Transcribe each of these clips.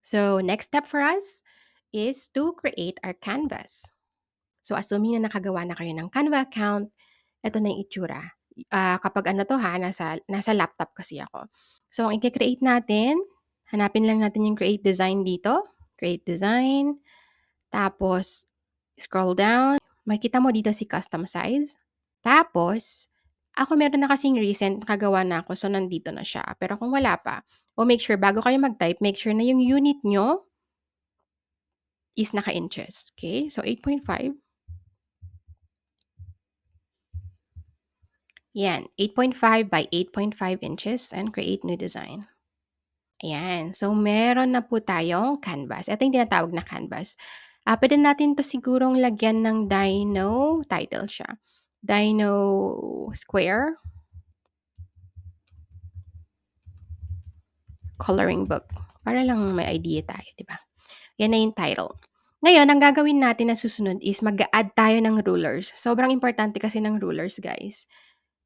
So, next step for us is to create our canvas. So, assuming na nakagawa na kayo ng Canva account, eto na yung itsura. Kapag ano 'to nasa laptop kasi ako. So, ang ike-create natin, hanapin lang natin yung create design dito, create design, tapos scroll down, makikita mo dito si custom size. Tapos, ako meron na kasing recent nakagawa na ako, so nandito na siya. Pero kung wala pa, make sure bago kayo mag-type, make sure na yung unit niyo is naka-inches, okay? So, 8.5. Yan, 8.5 by 8.5 inches and create new design. Ayan. So, meron na po tayong canvas. Ito yung tinatawag na canvas. Puwede natin 'to sigurong lagyan ng dino title siya, Dino Square Coloring Book. Para lang may idea tayo, 'di ba? Yan na yung title. Ngayon, ang gagawin natin na susunod is mag-a-add tayo ng rulers. Sobrang importante kasi ng rulers, guys.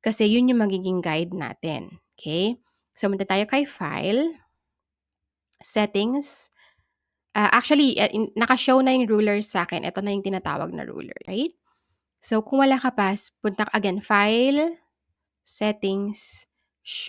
Kasi yun yung magiging guide natin, okay? So, munta tayo kay File, Settings. Actually, naka-show na yung rulers sa'kin. Ito na yung tinatawag na ruler, right? So, kung wala ka pa, punta ka again, File, Settings,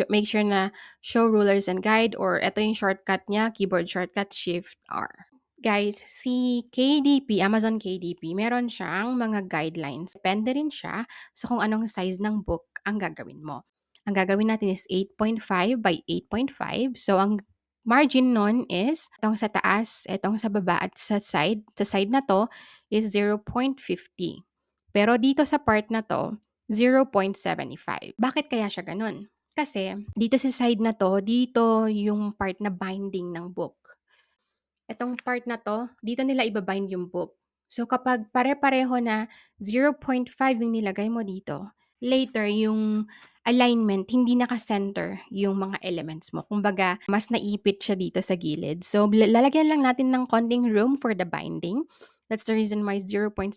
make sure na Show Rulers and Guide or ito yung shortcut niya, keyboard shortcut, Shift-R. Guys, si KDP, Amazon KDP, meron siyang mga guidelines. Depende rin siya sa kung anong size ng book ang gagawin mo. Ang gagawin natin is 8.5 by 8.5. So, ang margin nun is itong sa taas, itong sa baba at sa side. Sa side na to is 0.50. Pero dito sa part na to, 0.75. Bakit kaya siya ganun? Kasi dito sa side na to, dito yung part na binding ng book. Itong part na 'to, dito nila iba-bind yung book. So, kapag pare-pareho na 0.5 yung nilagay mo dito, later yung alignment hindi naka-center yung mga elements mo. Kumbaga, mas naipit siya dito sa gilid. So, lalagyan lang natin ng konting room for the binding. That's the reason why 0.75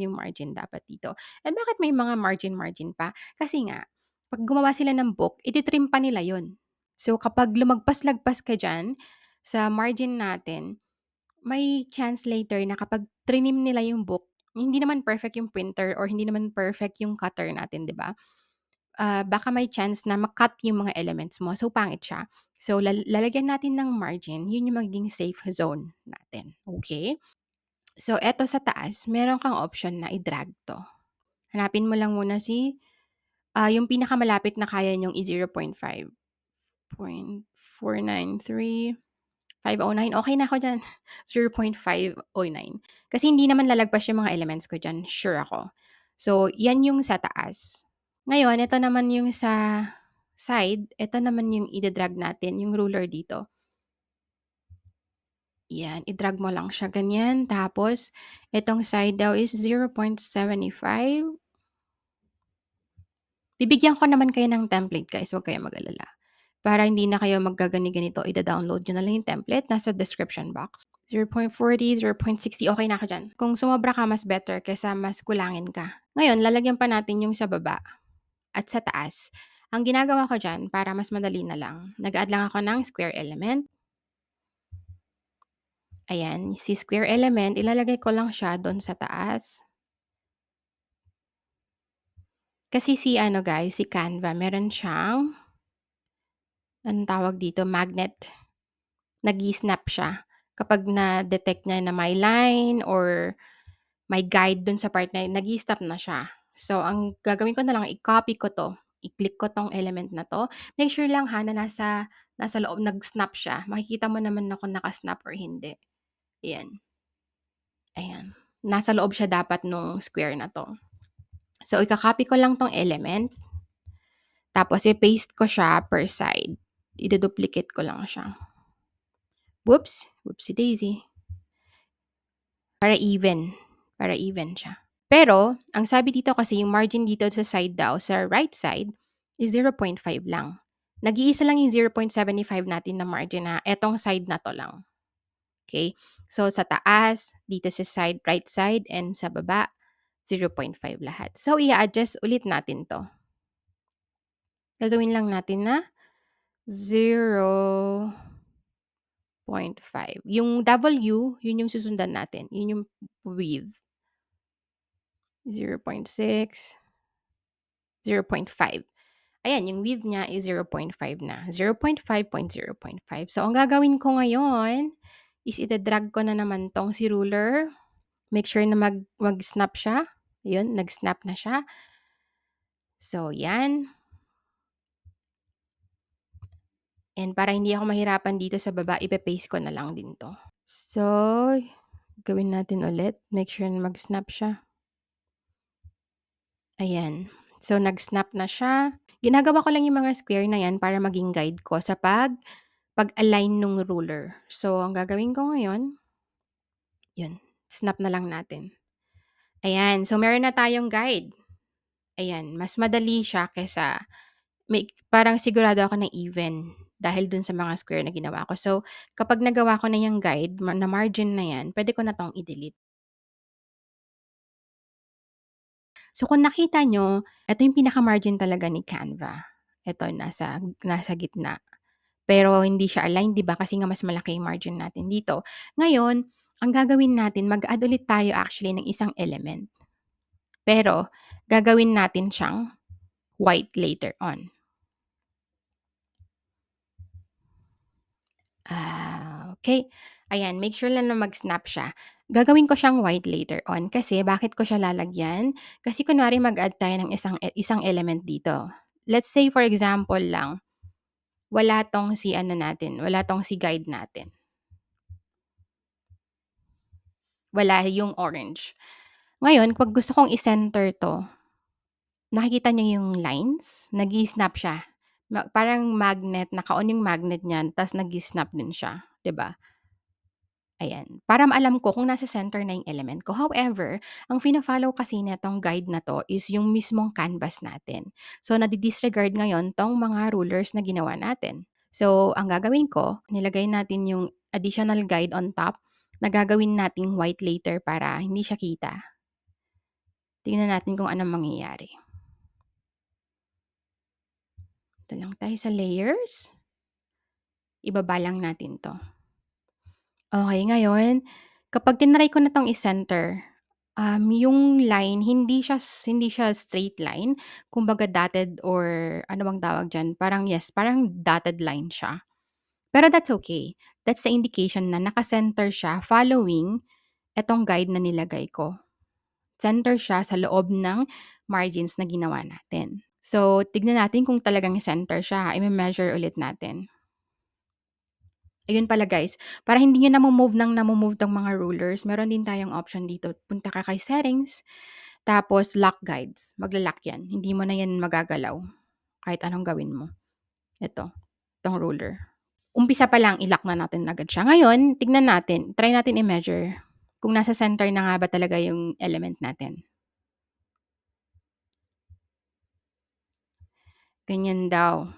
yung margin dapat dito. And bakit may mga margin-margin pa? Kasi nga, 'pag gumawa sila ng book, iti-trim pa nila yun. So, kapag lumagpas-lagpas ka diyan sa margin natin, may chance later na kapag trinim nila yung book, hindi naman perfect yung printer or hindi naman perfect yung cutter natin, 'di ba? Baka may chance na ma-cut yung mga elements mo, so pangit siya. So, lalagyan natin ng margin, yun yung magiging safe zone natin, okay? So, eto sa taas, meron kang option na i-drag 'to. Hanapin mo lang muna yung pinakamalapit na kaya niyong i-0.5, 0.493. 509, okey na ako diyan. 0.509. Kasi hindi naman lalagpas yung mga elements ko diyan, sure ako. So, 'yan yung sa taas. Ngayon, ito naman yung sa side, ito naman yung ida-drag natin, yung ruler dito. 'Yan, i-drag mo lang siya ganyan, tapos itong side daw is 0.75. Bibigyan ko naman kayo ng template guys, huwag kayong mag-alala. Para hindi na kayo maggagani-ganito, ida-download niyo na lang yung template, nasa description box. 0.40, 0.60, okey na ako diyan. Kung sumobra ka mas better kaysa mas kulangin ka. Ngayon lalagyan pa natin yung sa baba at sa taas. Ang ginagawa ko diyan para mas madali na lang, nag-a-add lang ako ng square element. Ayan, si square element ilalagay ko lang siya dun sa taas. Kasi si ano guys, si Canva meron siyang, anong tawag dito, magnet. Nag-i-snap siya kapag na-detect niya na may line or may guide dun sa part na yun, nag-i-stop na siya. So, ang gagawin ko na lang, i-copy ko 'to, i-click ko 'tong element na 'to. Make sure lang ha na nasa loob nag-snap siya. Makikita mo naman na kung naka-snap or hindi. Ayan, ayan. Nasa loob siya dapat nung square na 'to. So, ika-copy ko lang 'tong element, tapos i-paste ko siya per side. Ide-duplicate ko lang siya. Whoops, whoopsie daisy. Para even siya. Pero, ang sabi dito kasi yung margin dito sa side daw, sa right side, is 0.5 lang. Nag-iisa lang yung 0.75 natin na margin na etong side na 'to lang. Okay. So, sa taas, dito sa side, right side, and sa baba, 0.5 lahat. So, i-a-adjust ulit natin 'to. Gagawin lang natin na 0 0.5. Yung W, yun yung susundan natin, yun yung width. 0.6, 0.5. Ayan, yung width niya is 0.5 na. 0.5, 0.5. So, ang gagawin ko ngayon is ida-drag ko na naman 'tong si ruler. Make sure na mag-snap siya. Ayun, nag-snap na siya. So, 'yan. And para hindi ako mahirapan dito sa baba, ipe-paste ko na lang din 'to. So, gawin natin ulit. Make sure na mag-snap siya. Ayan. So, nag-snap na siya. Ginagawa ko lang yung mga square na 'yan para maging guide ko sa pag-align nung ruler. So, ang gagawin ko ngayon, yun, snap na lang natin. Ayan. So, meron na tayong guide. Ayan. Mas madali siya kaysa parang sigurado ako na even dahil dun sa mga square na ginawa ko. So, kapag nagawa ko na yung guide na margin na yan, pwede ko na 'tong i-delete. So, kung nakita nyo, ito yung pinaka-margin talaga ni Canva. Ito, nasa gitna. Pero hindi siya aligned, 'di ba? Kasi nga mas malaki yung margin natin dito. Ngayon, ang gagawin natin, mag-add ulit tayo actually ng isang element. Pero, gagawin natin siyang white later on. Okay. Ayan, make sure lang na mag-snap siya. Gagawin ko siyang white later on kasi bakit ko siya lalagyan? Kasi kunwari mag-add tayo ng isang element dito. Let's say for example lang, wala 'tong si ano natin, wala 'tong si guide natin. Wala yung orange. Ngayon 'pag gusto kong i-center 'to, nakikita niyo yung lines? Nag-i-snap siya. Parang magnet, naka-on yung magnet niyan ta's nag-i-snap din siya, 'di ba? Ayan, para maalam ko kung nasa center na yung element ko. However, ang fina-follow kasi nitong guide na 'to is yung mismong canvas natin. So, nadi-disregard ngayon 'tong mga rulers na ginawa natin. So, ang gagawin ko, nilagay natin yung additional guide on top na gagawin nating white later para hindi siya kita. Tingnan natin kung anong mangyayari. Dito lang tayo sa layers. Ibaba lang natin 'to. Okay, ngayon, kapag tinry ko na 'tong i-center, yung line hindi siya straight line, kumbaga dotted or ano bang tawag diyan, parang parang dotted line siya. Pero that's okay. That's the indication na naka-center siya following etong guide na nilagay ko. Center siya sa loob ng margins na ginawa natin. So, tignan natin kung talagang center siya, ime-measure ulit natin. Ayun pala guys, para hindi niyo namo-move 'tong mga rulers, meron din tayong option dito. Punta ka kay settings, tapos lock guides. Magla-lock 'yan, hindi mo na 'yan magagalaw kahit anong gawin mo. Ito, 'tong ruler. Umpisa pa lang i-lock na natin agad siya. Ngayon, tignan natin, try natin i-measure kung nasa center na nga ba talaga yung element natin. Ganyan daw,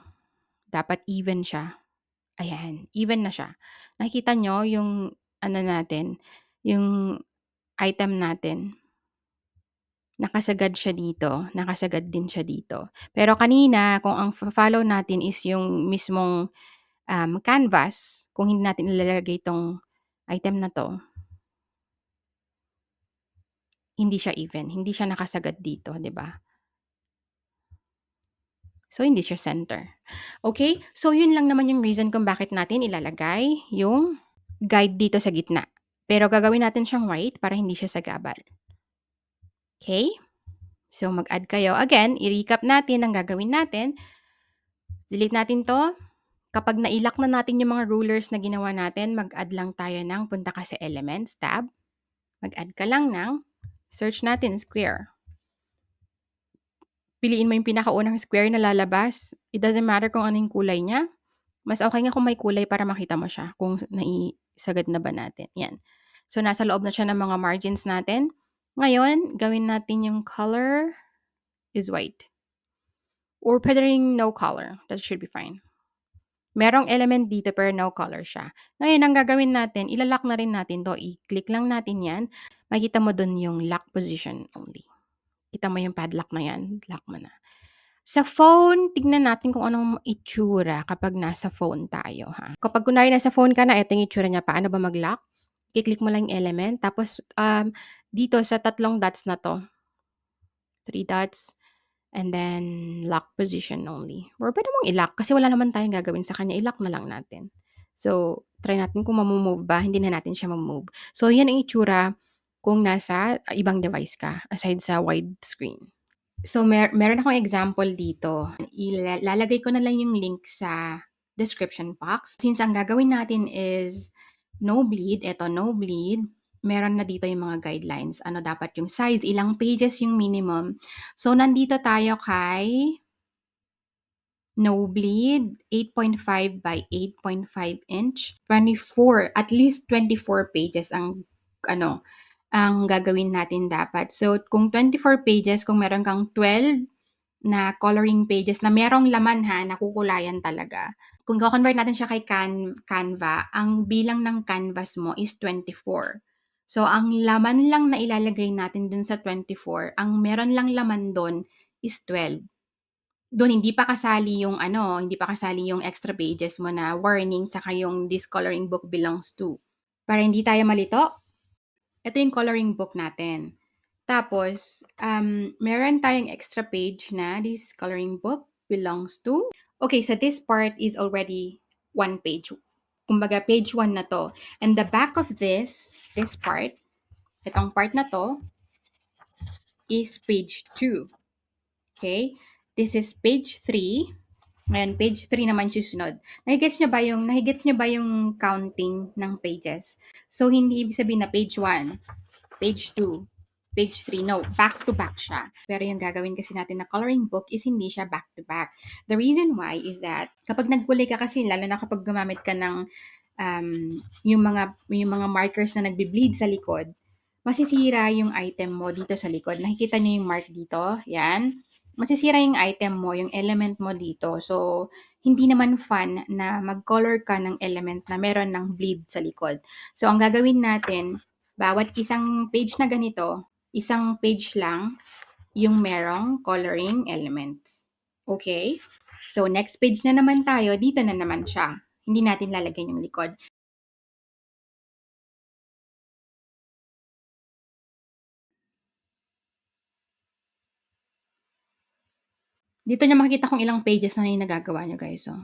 dapat even siya. Ayan, even na siya. Nakikita niyo yung ano natin, yung item natin, nakasagad siya dito, nakasagad din siya dito. Pero kanina kung ang follow natin is yung mismong, canvas, kung hindi natin ilalagay 'tong item na 'to, hindi siya even, hindi siya nakasagad dito, 'di ba? So, hindi siya center. Okay, so yun lang naman yung reason kung bakit natin ilalagay yung guide dito sa gitna. Pero gagawin natin siyang white para hindi siya sagabal. Okay? So, mag-add kayo. Again, i-recap natin ang gagawin natin. Delete natin 'to. Kapag na-lock na natin yung mga rulers na ginawa natin, mag-add lang tayo ng punta ka sa Elements tab. Mag-add ka lang ng search natin square. Piliin mo yung pinakaunang square na lalabas. It doesn't matter kung ano yung kulay niya. Mas okay nga kung may kulay para makita mo siya kung naisagad na ba natin, 'yan. So, nasa loob na siya ng mga margins natin. Ngayon, gawin natin yung color is white or puwede ring no color, that should be fine. Merong element dito pero no color siya. Ngayon ang gagawin natin, ila-lock na rin natin 'to, i-click lang natin 'yan, makikita mo dun yung lock position only. Kita mo yung padlock na 'yan, lock mo na. Sa phone, tignan natin kung anong itsura kapag nasa phone tayo, ha. Kapag kunwari nasa phone ka na, eto yung itsura niya. Paano ba mag-lock? I-click mo lang yung element tapos, dito sa tatlong dots na 'to, three dots, and then lock position only or puwede mong i-lock kasi wala naman tayong gagawin sa kanya, i-lock na lang natin. So, try natin kung mamo-move ba, hindi na natin siya ma-move. So, 'yan ang itsura kung nasa ibang device ka aside sa widescreen. So, meron akong example dito. Lalagay ko na lang yung link sa description box. Since ang gagawin natin is no bleed, eto no bleed, meron na dito yung mga guidelines. Ano dapat yung size, ilang pages yung minimum. So, nandito tayo kay no bleed, 8.5 by 8.5 inch, 24, at least 24 pages ang ano, ang gagawin natin dapat. So, kung 24 pages, kung meron kang 12 na coloring pages na merong laman ha, nakukulayan talaga. Kung ko-convert natin siya kay Canva, ang bilang ng canvas mo is 24. So, ang laman lang na ilalagay natin dun sa 24, ang meron lang laman dun is 12. Dun hindi pa kasali yung ano, hindi pa kasali yung extra pages mo na warning saka yung this coloring book belongs to. Para hindi tayo malito, ito yung coloring book natin. Tapos, meron tayong extra page na this coloring book belongs to. Okay, so this part is already one page. Kumbaga, page 1 na to. And the back of this part, itong part na to, is page 2. Okay? This is page 3. Ngayon, page 3 naman susunod. Nahigets nyo ba yung counting ng pages? So, hindi ibig sabihin na page 1, page 2, page 3. No, back to back siya. Pero yung gagawin kasi natin na coloring book is hindi siya back to back. The reason why is that kapag nagkulay ka kasi, lalo na kapag gumamit ka ng yung mga markers na nagbi-bleed sa likod, masisira yung item mo dito sa likod. Nakikita niyo yung mark dito? Yan. Masisira yung item mo, yung element mo dito. So, hindi naman fun na mag-color ka ng element na meron ng bleed sa likod. So, ang gagawin natin, bawat isang page na ganito, isang page lang yung merong coloring elements. Okay? So, next page na naman tayo, dito na naman siya. Hindi natin lalagyan yung likod. Dito niyo makikita kung ilang pages na yung nagagawa niyo, guys. Oh.